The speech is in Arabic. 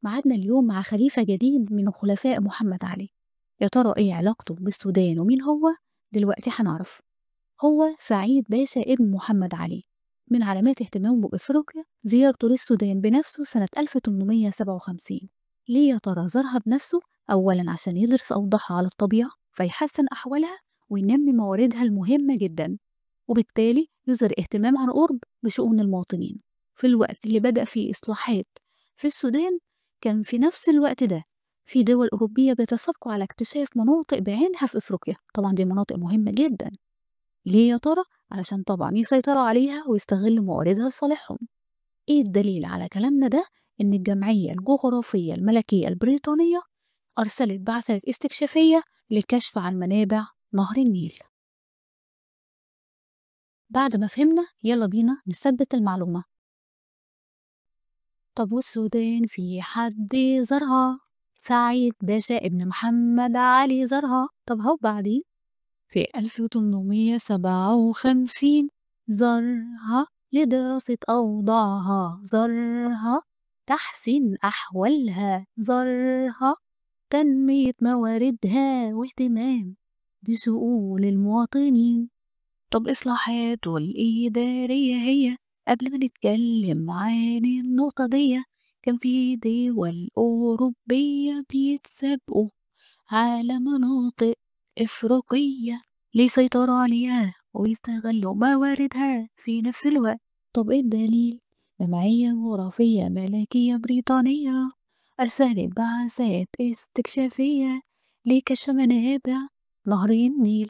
ميعادنا اليوم مع خليفة جديد من خلفاء محمد علي. يا ترى إيه علاقته بالسودان ومين هو؟ دلوقتي هنعرف. هو سعيد باشا ابن محمد علي. من علامات اهتمامه بإفريقيا زيارته للسودان بنفسه سنة 1857. ليه يا ترى زارها بنفسه؟ أولا عشان يدرس أوضاعها على الطبيعة فيحسن أحوالها وينمي مواردها المهمة جدا، وبالتالي يظهر اهتمام عن قرب بشؤون المواطنين. في الوقت اللي بدأ فيه إصلاحات في السودان كان في نفس الوقت ده في دول أوروبية بيتسابقوا على اكتشاف مناطق بعينها في إفريقيا. طبعا دي مناطق مهمة جدا. ليه يا ترى؟ علشان طبعا يسيطروا عليها ويستغلوا مواردها لصالحهم. إيه الدليل على كلامنا ده؟ إن الجمعية الجغرافية الملكية البريطانية أرسلت بعثات استكشافية للكشف عن منابع نهر النيل. بعد ما فهمنا يلا بينا نثبت المعلومة. طب والسودان في حد زارها؟ سعيد باشا ابن محمد علي زارها. طب هو بعدين في 1857 زارها لدراسة أوضاعها، زارها تحسين أحوالها، زارها تنمية مواردها واهتمام بشؤون المواطنين. طب إصلاحات والإدارية هي قبل ما نتكلم عن النقطة دي كان في دول أوروبية بيتسابقوا على مناطق إفريقية ليسيطروا عليها ويستغلوا مواردها في نفس الوقت. طب إيه الدليل؟ جمعية جغرافية ملكية بريطانية أرسلت بعثات استكشافية لكشف منابع نهر النيل.